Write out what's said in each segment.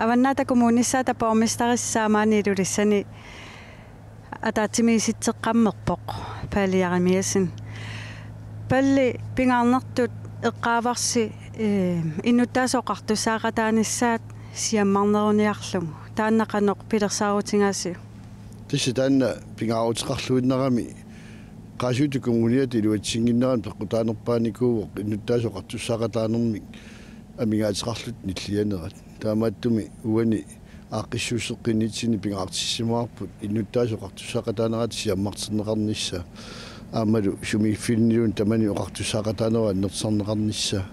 Avannaata kommunissaata pormestarissaamaaniilulissani атаатимиситсеққаммерпоқ паалиармиасин палли пингаарнертут эққааварси инуттаасоқартусаақатааниссаат сиаммарнеруниарлугу тааннақаноқ пилерсаарутингааси тиситаанна пингаарутеқарлуиннерами qaasuutu kommuniat iluatsiinginneran peqqutaanерпааникууоқ инуттаасоқартуссаақатаанермик амигаатеқарлут ниллианерат таамааттуми уани ааққиссуусеққинитсини пингаартиссимаарпут инуттаасоқартуссаақатаанерат сиаммартиннеқарнisса аамалу сумииффиннилун тамани оқартуссаақатаанера аннерсарнеқарнisса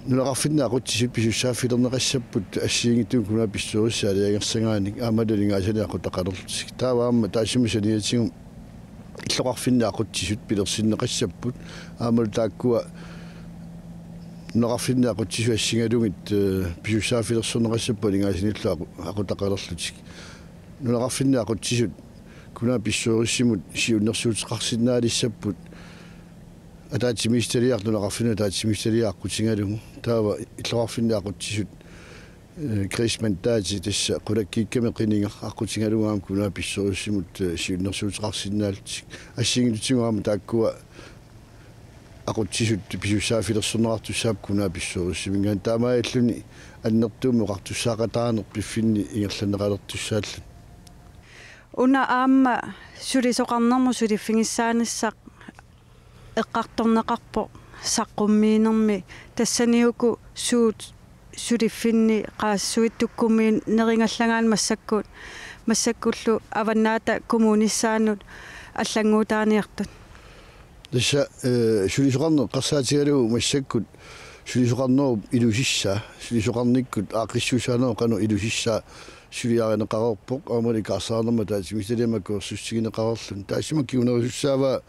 нулақарфинна ақутсисут писуссааффилернеқассаппут ассиингиттун куна писсуриссаалиагерсангааник аамалулингаасани ақутақалерлутик тааваама таасимусаниатигум иллоқарфинна ақутсисут пилерсиннеқассаппут аамалу тааккуа нулақарфинна ақутсису ассингалугит писуссааффилерсернеқассаппу лингаасиниллаа ақутақалерлутик нулақарфинна ақутсисут куна писсуриссимут сиуннерсуутеқарсинаалиссаппут атаатсимистериарлунеқарфина таатсимистериаққутингалугу таава иллоқарфинна ақутсисут крисман таати тасса қулаккииккаме қининга аққутингалугаам куна писсориссимут сиуннерсуутеқарсинаалтик ассингилутигуама тааккуа ақутсисут писуссааффилерсернеқартуссаап куна писсориссимингаан таамааллуни аннертууми оқартуссаақатаанер пиффинни ингерланеқалертуссааллут уна аама сулисоқарнэрму сулиффигиссааниссақ эққарторнеқарпо саққуммиинерми тассаниуку суут сулиффинни қаассуиттуккумми нерингаллагаан массаккуллу аваннаата коммуниссаанут аллангуутааниартут тасса сулисоқарнер қарсаатигалугу массаккут сулисоқарнеру илусисса сулисоқарниккут аақиссуусаанеру қану илусисса сулиаринеқарерпоқ аамали каарсаарнерма таатимисалиамакуерсуссигинеқарерлун таасима киунерусуссаава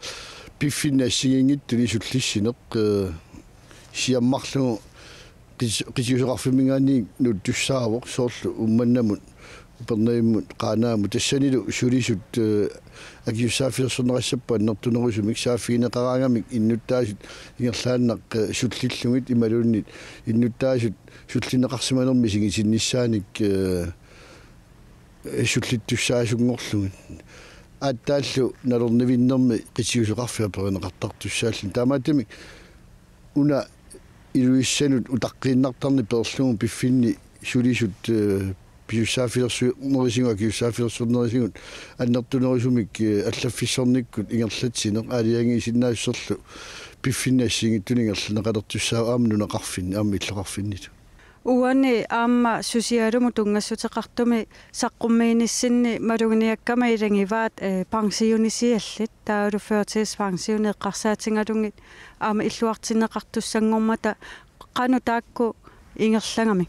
пиффиннаассигингиттуни суллиссинеқ сиаммарлугу qisiusoqarfimmingaanni nuttussaavoq soorlu ummanamut upernaimut qaanaamut tassanilu sulisut akiussaaffilерсернеқассаппа аннертунерусумик сааффигинеқараангамик иннуттаасут ингерлааннақ суллиллугит ималууннит иннуттаасут суллинеқарсиманерми сигисиннissaаник суллиттуссаасунгорлугит ааттааллу налернивиннерми qisiusoqarfia перинеқартартуссааллун таамаатами уна илуиссанут утаққииннартарни перлугу пиффинни сулисут пиуссааффилерсуернерисигуа киуссааффилерсуернерисигут аннертунерисумик аллаффиссорниккут ингерлатсинеқ аалиангисиннаассерлу пиффиннаассигиттунингерланеқалертуссаа аамнунеқарфинни аама иллоқарфинниту уани аама сусиалуму тунгассутеқартуми саққуммииниссинни малугниаккама илангиваат пансионисиаллит таалу førtidspension эққарсаатингалунгит аама иллуартиннеқартуссангормата қану таакку ингерлангами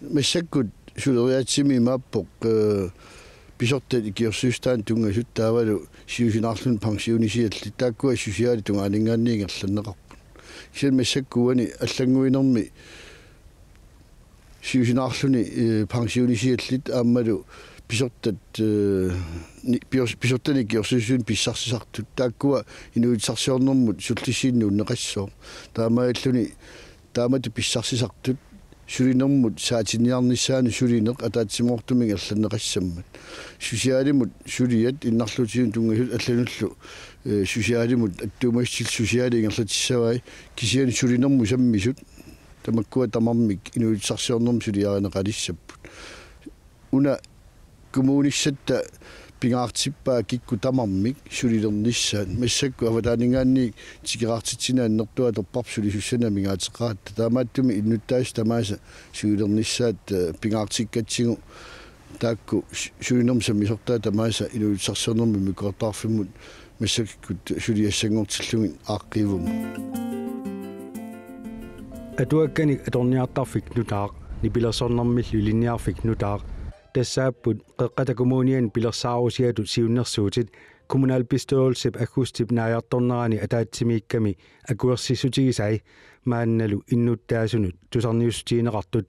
массаккут сулериатсими мааппоқ писортат икиорсуустаан тунгасут таавалу сиусинаарлун пансионисиаллит тааккуа сусиали тунгаалингаанни ингерланнеқарпут сиал массаккуани аллангуинерми сиусинаарлуни пансионисиаллит аамалу писортани киорсуусуун писсарсисартут тааккуа инуитсарсиорнэрмут суллиссииннуун неқассоо таамааллуни таамату писсарсисартут сулинэрмут саатиниарниссаану сулинеқ атаатсимоортумиг алланнеқассаммат сусиалимут сулият иннарлутиун тунгасут аллануллу сусиалимут аттуумассил сусиали ингерлатиссавай кисиани сулинэрму саммисут тамаккуа тамармик инуитсарсиорнэрму сулиаринеқалиссаппут уна коммуниссатта пингаартиппаа кикку тамармик сулилерниссаан массакку аватаанингаанни тикераартитсинааннэртуа торпарсулисуссана мигаатеқаат таамааттуми иннуттаас тамааса сулилерниссаат пингаартиккатсигу таакку сулинерм саммисортаа тамааса инуитсарсиорнэрми микуартаарфиммут массаккут сулиассангортиллугин ааққивум атуакканик аторниартарфик нутаақ нипилерсорнэрмиллу линниарфик нутаақ тассааппут қеққатакумууниан пилерсаарусиатут сиуннерсуутит коммуналпистоолсип акустип нааярторнерани атаатсимиикками акуерсиссутигисай маанналу иннуттаасунут тусарниуссутиинеқартут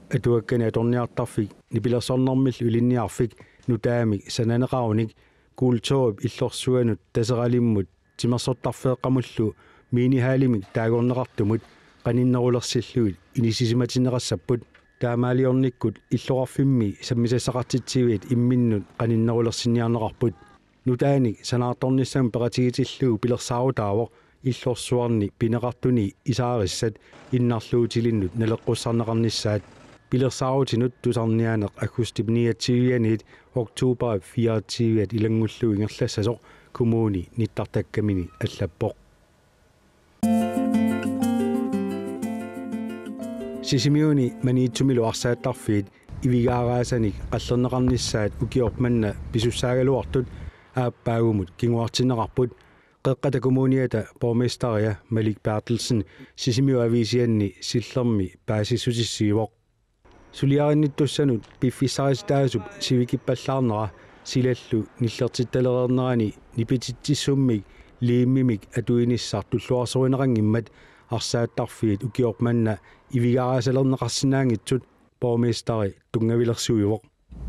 атуаккани аторниартарфик нипилерсорнэрмиллу линниарфик нутаамик сананеқаруник куултооп иллорсуанут тасералиммут тимерсортарфеэққамуллу миинихаалимик таагорнеқартумут qaninnерулерсиллуит инисисиматинеқассаппут таамаалиорниккут иллорарфимми саммисассақартитсивиит имминнут qaninnerulersinniarneqarput nutaanik sanaatornissam peqatigitilluu pilersaarutaavo иллорсуарни пинеқартуни исаарissat иннарлуутилиннут налеққуссарнеқарнissaat пилерсаарутинут тусарнианеқ акустипниатсивианиит октубер 24 илангуллу ингерлассасоқ коммуни ниттартаккамини аллаппоқ сисимиуни маниитсумилу арсааттарфиит ивигаараасаник қаллернеқарнissaat укиорманна писуссаагалуартут ааппаагумут кингуартинеқарпут qeqqata kommuniata borgmestaria Malik Bertelsen sisimiu avisianni sillерми paasissusissiivoq suliarinnittussanut piffissaristaasup sivikippallаарnera silallu nillertittalerinerani nipitittissummik liimmimik atuinissartulluarsoruineqangimmat arsaattarfiit ukiormanna ivigarasalerneqarсинаангитсут borgmestari tungavilersuivoq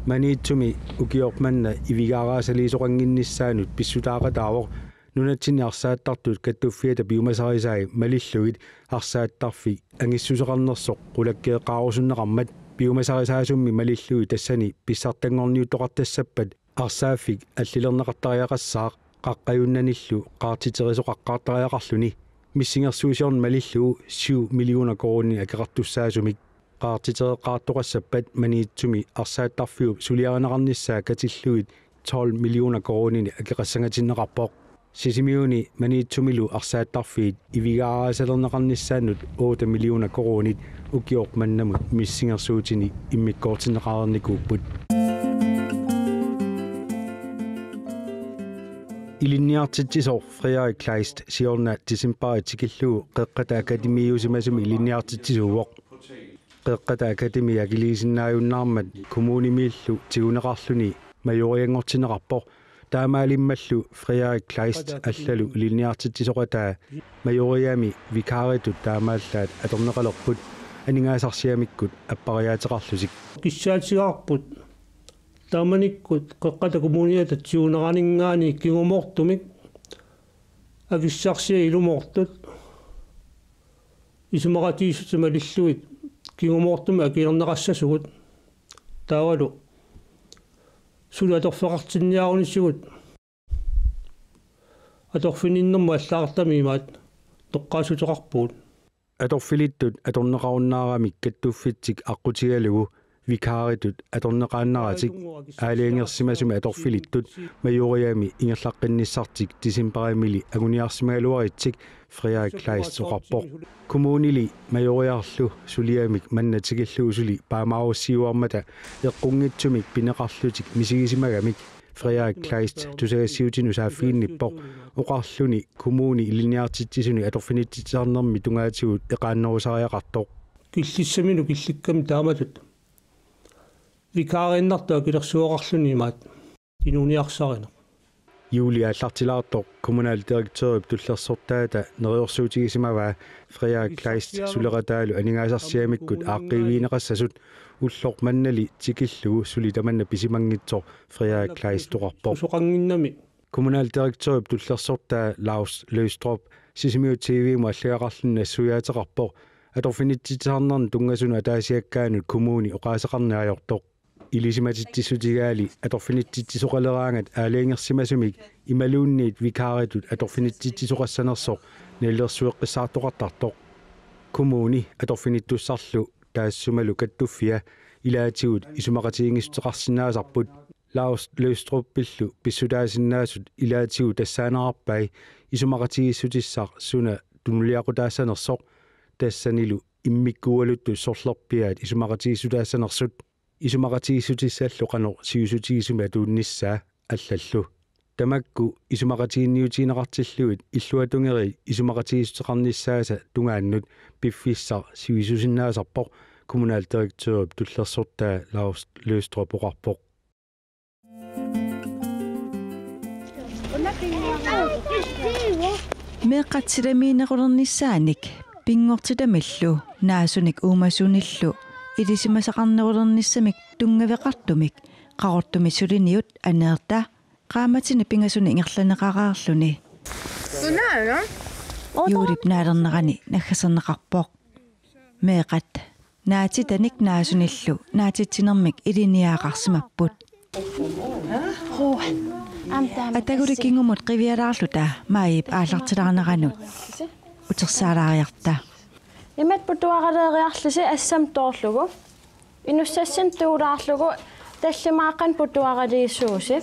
maniitsumi ukiormanna ivigaraasaliisoqanginnissaanut pissutaaqataavoq nunatsinni arsaattartut kattuffiata piumasarisaai malilluit arsaattarfi angissuseqarnersoq qulakkeeqaarusunneqarmat piumasarisaasummi malillui tassani pissartangorniuttoqartassappat arsaaffik allilerneqartariaqassaaq qaqqajunnanillu qaartiterisuqaqqaartariaqarluni missingersuusiorn malilluu 7 millioner kroner akeqartussaasumik qaartitereqqaartoqassappat maniitsumi arsaattarfiup suliarineqarnissaa katilluit 12 millioner kroner akeqassangatinneqarpoq sisimiuni maniitsumilu arsaattarfiit ivigaraasаlerneqarnissaannut 8 millioner koronit ukiormannamut missingersuutini immikkoortinneqaarnikuupput ilinniartitsisor Frederik Kleist siorna tisimparitiqilluu qeqqata akademiusimasumi ilinniartitsisuuvoq qeqqata akademia kiliisinnaajunnaarmat kommunimiillu tiguneqarluni majoriangortineqarpoq taamaalimmallu Frederik Kleist allalu ilinniartittisoqataa majoriami vikaritut taamaallaat atorneqalerput aningaasarsiamikkut appariaateqarlusik kissaatsigaarput taamanikkut qeqqata kommuniata tiuneraaningaani kingumortumik avissarsia ilumortut isumaqatiissumalilluit kingumortuma akilerneqassasugut taavalu sulatorfeqartinniarunissiguut atorfininnermu allaartamiimaat toqqaasuteqarpuut atorfilittut atorneqarunnaarami kattuffitsik aqqutigalugu vikaritut atorneqaannaratik aaliangersimasumi atorfilittut majoriami ingerlaqqinissartik tisimperimili aguniarsimaluaritsik Frederik Kleist soqarpoq kommunili majoriarlu suliamik mannatigilluusuli paamaarussiuarmata eqqungitsumik pineqarlutik misigisimagamik Frederik Kleist tusagassiutinu saaffiinnippoq oqarluni kommuni iliniartitsisuni atorfinittisarnermi tungaatigut eqaannerusariaqartoq killissamilu killikkam taamatut vikarinnartua kilersuoqarlunimaat inuniarsarina Julia allartilaartoq kommunaldirektørup tullersortaata neriorsuutigisimavaa Frederik Kleist suleqataalu aningaasarsiamikkut aaqqiviineqassasut ullormannali tikillugu sulitamanna pisimangitsoq Frederik Kleist toqarpoq soqanginnami kommunaldirektørup tullersortaa Lars Løstrup sisimiu TV-mu alliaqarlunna suyaateqarpoq atorfinittisarnerni tungasunu ataasiakkaanut kommuni oqaaseqarniajortoq ilisimatittisutigaali atorfinittisoqaleraangat aaliangersimasumik imaluunniit vikaritut atorfinittisoqassanersoq nallersueqqissaartoqartartoq kommuni atorfinittussarlu taassumalu kattuffia ilaatigut isumaqatiingisteqarsinnaasarput Lars Løstrup pillu pissutaasinnaassut ilaatigu tassaanerarpai isumaqatigissutissar suna tunuliaqutaassanersoq tassanilu immikkualuttu sorlerpiaat isumaqatigissutaassanersut isumaqatigissutissalluqano siusutigisumi atuunnissaa allallu tamakku isumaqatiinniutiineqartilluit illuatungeri isumaqatigissuteqarnissaasa tungaannut piffissar siususinnaasarpoq kommunaldirektørup tullersortaa Lars Løstrup oqarpoq meeqatsilammiinequlernissaanik pingortitamillu naasunik uumasunillu ilisimasaqarnerulernissamik tungaveqartumik qarortumi suliniut aneerta qaamatini pingasuni ingerlaneqaraarluni Tunaano yuurip naalernerani naggaserneqarpoq meeqat naati tanik naasunillu naatittinermik iliniaaqarsimapпут атагуликингумут qivиалаарлута маип ааллартилаарнеранут утерсаалаариарта имат путуагалеериарлиси ассам тоорлугу инуссассин туулаарлугу таллимааққан путуагалииссууси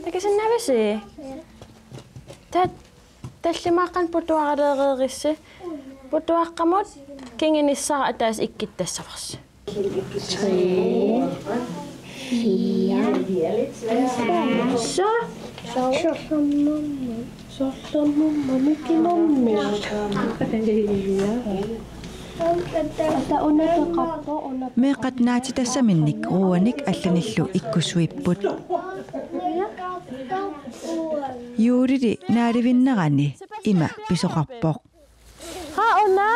такисиннависи таллимааққан путуагалеериисси путуаққамут кингиниссара атаас иккиттассаварси 3 meeqat naatitassaminik ruanik allanillu ikkusuipput yuurili naalivinnerani ima pisoqarpoq ona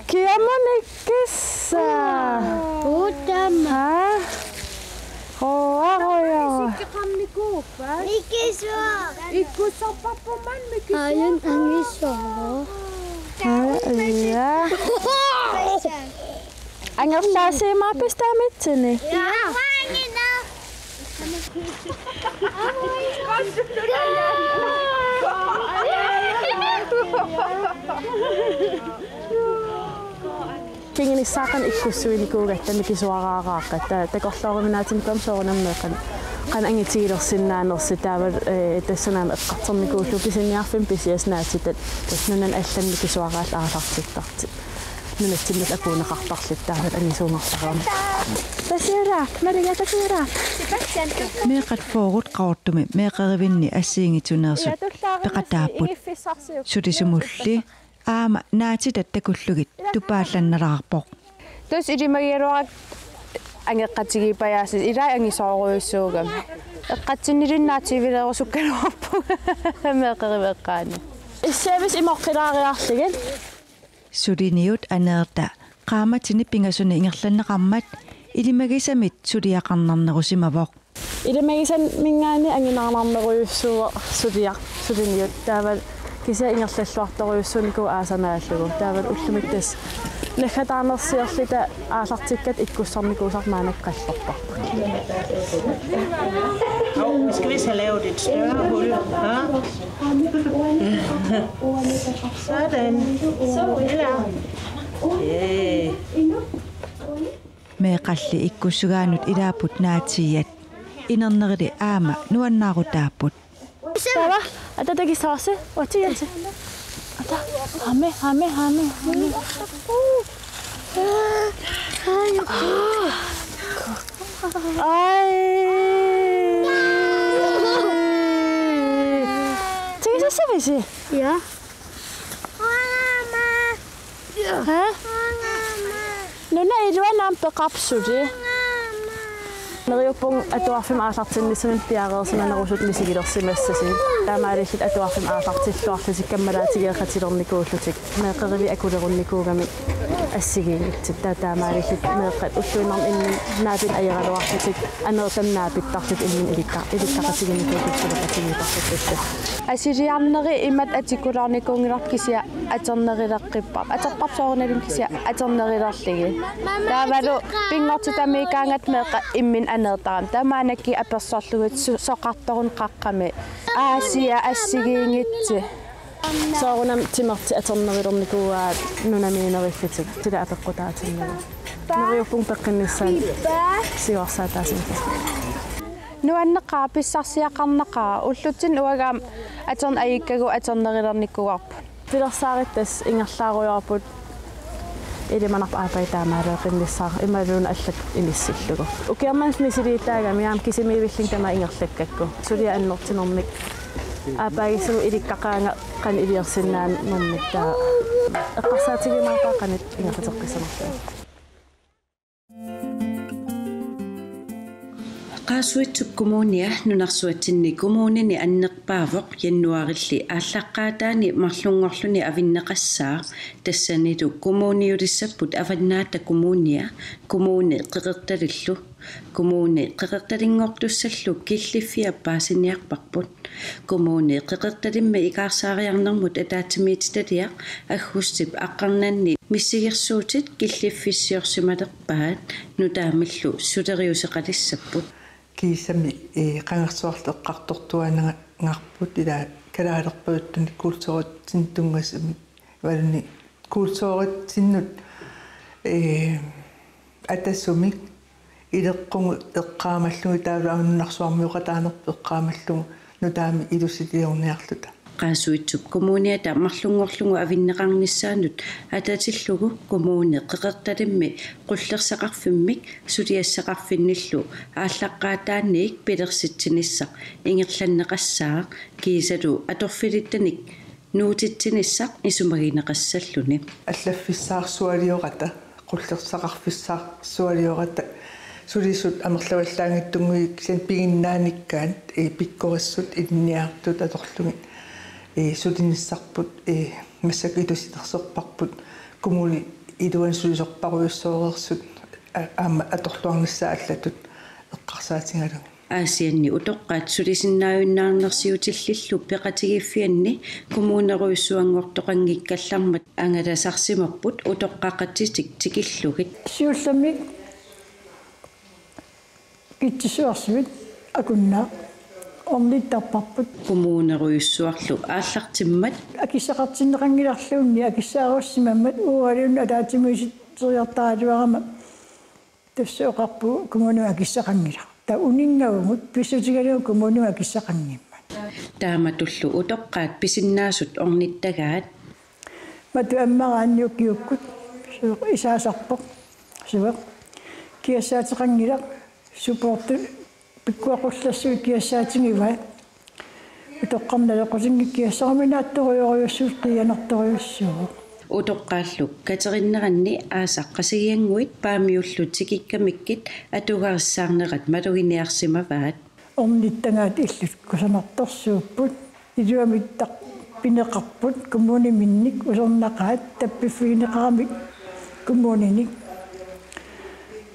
kiamonikissa utama Ikkusoppapuman mikis. Ayun ang iso. Iya. Angap nasi mapis damit sini. Ya. Kinginissaaqan ikkussuinikuugatta mikisuaraaqaaqqa takorlooruminaatinkom soorunammeeqan qan angitiilersinnaanерси таавал тассанаама эққартэрникууллу писиниарфим писиаснаатитат таснунан аллан mikisuaraал аалартиттарти нунатсиммат акуунеқартарлит таавал анисуумарларами тасиара малиятакуара meeqat foorut qaortumi meeqerivinni assiingituneersut peqataaput sutisumulli aama naatitat takullugit tupaallannerаарpoq tus ilimagieruaq ангеққатигипаяасис илаа ангисооруйуссуугам эққатсиннилиннаативилерусуккалуарпу меқеривеққаани иссаавис имоққилаариарлигит сулиниут анеерта qaamatsini pingasuni ingerlanneqarmat ilimagиsamит сулиақарнарнерусимавоқ илимагисан мингаани ангинаарнарнеруйуссууа сулиниут таавал кися ингерллаллуарторуйуссунику аасанааллугу таавал уллумиттас нахатаарнерсиерлита аасартиккат иккуссарникуусармаанак қаллорпар. Skal vi have lavet et større hul? Ja. Sådan. Eller? Yeah. meeqalli ikkussugaanut ilaaput naatiiyat inernerili aama nuannaarutaaput Tava, ata tagisaase, watiyanse. Ata, hame. Ay. Tagisase visi? Ja. Mama. Ha? Nuna idwa nampe kapsudi. Neriupung atuarfim aasartinnissamin piareersimanerusut lisigilersimassasin taamaalillit atuarfim aasartilluarlusik kammalaatigeeqatilernikuullutik meeqerivi akulerunnikuugami assigiingitsit taamaalillit meeqqat ulluinarm innin naapin ajeraluarlutik aneertamnaapittarlut innin ilikkaqatiginnikuullutsuleqatigiitarlut asiliarneri imat atikularnikuungilarkisia aternerileqqippar aterparsoornalum kisia aternerilerligi taavalu pingortitamiikaangat meeqa immin aneertaram tamaanakki apersorlugut soqartorun qaqqami aasia assigiingitsi soorunam timerti aternerilernikua nunamiineriffitik tila apeqqutaatinnagu neriuppung peqqinnissan siorsaataasintas nuanneqaa pissarsiaqarneqaa ullutin uagaam atern ayikkagu aternerilernikkuarpu pilersaarittas ingerlaaruyorput ilmanarp aapaitaamaaleeqinnissaar imaluuna allak inissillugu ukiarmans misiliittaaga miam kisimiivillin tama ingerlakkakku sulia annertinermik aapaagissugu ilikkaqaanga qan iliersinnaan nermik taa eqqarsaatigimaaqaa qanit ingerlateqqissanertaa qaasuitsuk kumuunia nunarsuatsinni kumuunini annerpaavoq januarilli aallaqqaataani marlungorluni avinneqassaa tassanitu kumuuniulissaput avannaata kumuunia kumuuni qiqertalillu kumuuni qiqertalingortussallu killiffiappaasiniarparput kumuuni qiqertalimma ikaarsaariarnermut ataatimiititaliaq aggussip aqqarnanni missigersuutit killiffissiorsimalerpaat nutaamallu suteriuseqalissaput kiisami qangersuarleqqartortuanangarput ila kalaalerpuuttuni kuulsoorutsin tungasami valni kuulsoorutsinnut atassumik ileqqungu eqqaamallugu taaluanunnarsuarmiuqataanerpu eqqaamallugu nutaami ilussitiorniarluta qaasuitsuk kumuuniata marlungorlungu avinneqarnissaanut atatillugu kumuuni qiqertalimmi qullersaqarfimmik suliassaqarfinnillu ааllaqqaataanniik pilersitsinissaq ingerlanneqassaaq kiisalu atorfilittanik nuutitsinissaq isumagineqassalluni аллаффиссаарсуалиората qullersaqarfissaarsualиората sulisut amerlavallаангиттунгуик сен пигиннааниккаат пиккориссут инниаартут аторлугит сулиниссарпут массакилуситерсерпарпут кумули илуан сулисорпаруйуссоорерсут аама аторлуарниссаа аллатут эққарсаатингалу аасианни утоққаат сулисиннааюннаарнерсиутиллиллу пеқатигиффианни кумуунеруйуссуангортоқангиккаллармат ангаласарсимерпут утоққақатситик тикиллугит сиуллами китсуарсивит акуннаа орниттарпарпут кумуунеруйуссуарлу ааллартиммат акиссақартиннеқангиларлуунни акиссааруссимаммат уалиунна таатимуисит сериартаалуарама тассооқарпу кумуунуа акиссақангила та унингавгут писсутигалуу кумуунуа акиссақангиммат тааматуллу утоққаат писиннаасут орниттагаат мату аммараанниуккиуккут исаасарпоқ суа киассаатеқангила суппорту пиккуақуллассуи киассаатингива утоққарналеқусинги киассараминаатториориуссуут қиянарториуссуу утоққааллу катериннеранни аасаққасигиангуит паамиуллутикиккамиккит атугариссаарнерат малугиниарсимаваат орниттангаат иллут кусанарторсууппут илуамиттақ пинеқарпут кумуни минник усорнақаат таппиффигинеқарамик кумуниник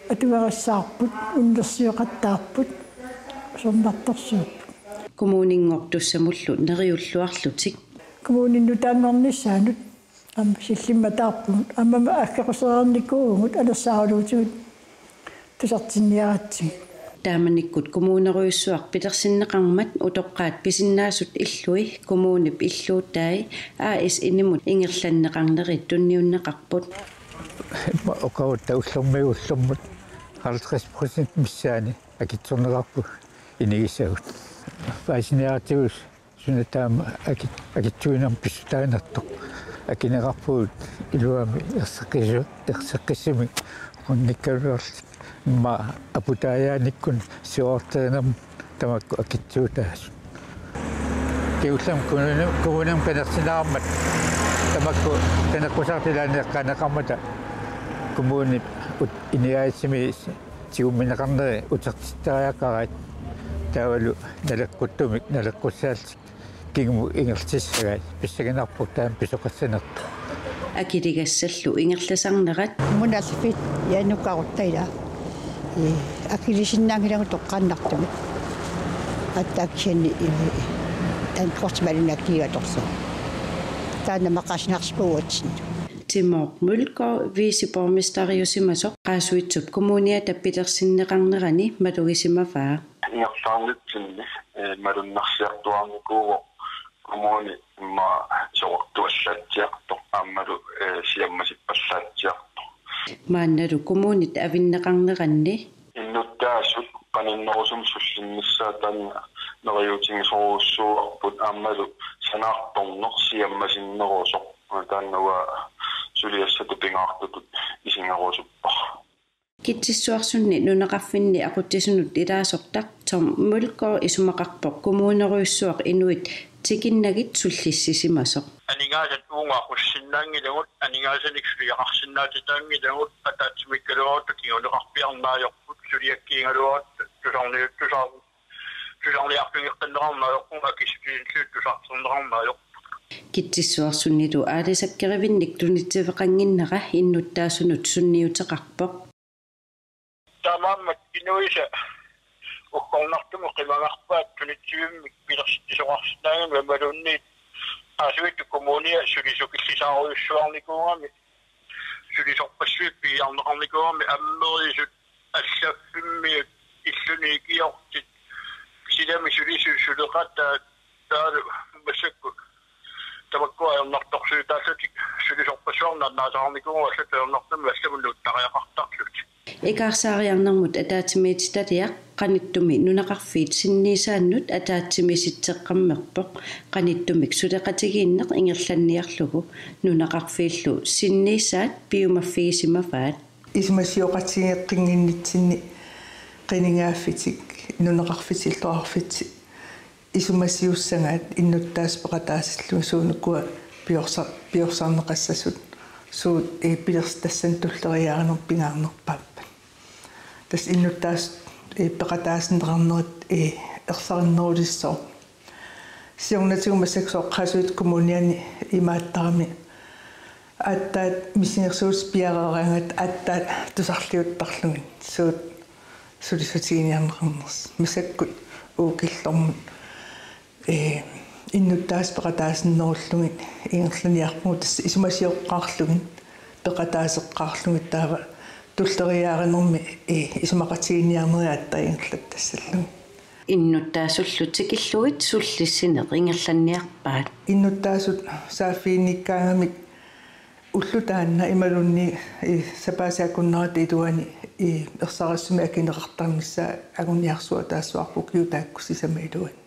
атугариссаарпут уннерсиоқаттаарпут усорнарторсууппут кумунингортуссамуллу нериуллуарлутик кумуниннутаангорниссаанут ам силлимматаарпут аммама аккақусераарникуугут алерсаарулуутигут тусартинниаратсиг тааманиккут кумуунеруйуссуар пилерсиннеқармат утоққаат писиннаасут иллуи кумуунип иллуутаи АС инимут ингерланнеқарнерит тунниуннеқарпут окаутта уллэрмиуллэрмут 50% миссаани акитсорнеқарпу инигисагут фасинеартиус сунатаама акитсуинам писсутаанартоқ акинеқарпуут илуами ерсеққисими онниккалуарли ма апутаяаниккун сиортаанам тамакку акитсуутаас киуллам кунунам пенерсинаармат тамакку пенеркусаартилаанеққанеқармата кумууни иниаисими тиумминеқарнери утертиттариақарат таавалу налаккуттумик налаккуссаалтик кигму ингертиссагай писсагинарпут таам писоқассанерта акилигассаллу ингерласарнерат муналфит янукаруттайла акилисиннаангилагу тоққаннартумик аттааксиани танкортмалунаккигаторсо таана мақаснарспуутсин Timor Mølgaard viceborgmesteriusimasoq qaasuitsut kommuniata pilersinneqarnerani malugisimavaa ингерлаарнитсинни малуннарсиартуарникууго коммуни имма соортуаллаатсиарто ааммалу сиаммасиппаллаатсиарто маанналу коммунит авиннеқарнеранни иннуттаасут qaninnорусум суллиннссаа таанна нериутингисоруссууарпут ааммалу санаарторнер сиаммасиннерусоқ тааннава сулиассату пингаартутут исингерусуппар китсиссуарсунни нунеқарфинни aquttisunut илаасортақ Tom Mølgaard исумақарпоқ коммуунеруйуссуақ инуит тикиннагит суллиссисимасоқ анигаасат уунгаақуссиннаангилагут анигаасаник сулиақарсиннаатитаангилагут атаатсимиккалуарут кигунеқарпиарнаajorput сулиаккиингалуарут Kitsissuarsunnilu aalisakkerivинник tunitсивеқангиннера иннуттаасунут сунниутеқарпоқ таамааммат кинуиса уккорнартуму қимагарпаат тунитсивиммик пилерситтисоқарсинааган вамалуунниит аасуиту коммуния сулисокиллисааруйуссуарникуугами сулисорпассуит пиарнеқарникуугами аммерисут аллаффимми иллуникиортит силами сулисусулеқата таалу массакку тамаккуаернарторсуутааллутик сулисорпассуарнааннаасаарникууга аллаффернартами алламуннуут тариақартарлут икаарсаариарнэрмут атаатимиититалиа qaниттуми нунақарфиит синнисааннут атаатимиситсеққаммерпоқ qaниттумик сулеқатигииннеқ ингерланниарлугу нунақарфииллу синнисаат пиумаффигисимафаат исмасиоқатигеққингиннитсинни qiningaaffitик нунақарфитиллуарфитси исумасиуссангаат иннуттаас пеқатаасиллу суунуккуа пиорсарнеқассасут суут пилерс тассан туллериаарнер пингаарнерпааппа тас иннуттаас пеқатаасинеқарнерит ерсариннерулиссоо сиорнатигумассаксоо қасуит коммуниани имааттарами аттаат мисинерсуус пиарараангат аттаат тусарлиуттарлугин суут сулисутигиниарнеқарнерс мисаккут уукиллормут иннуттаас пеқатаасиннеруллугин ингерланиарпугут тасса исумасиоққаарлугин пеқатаасеққаарлугит таава туллериааринерми исумақатигиниарнериаатта ингерлат тассаллугин иннуттаасуллутикиллуит суллиссинеқ ингерланниарпаат иннуттаасут сааффиинниккаагамик уллутаанна ималунни сапаасаакуннерат илуани ерсарассуми акинеқартармиссаа агуниарсуа таассуарпу киутааккусисама илуани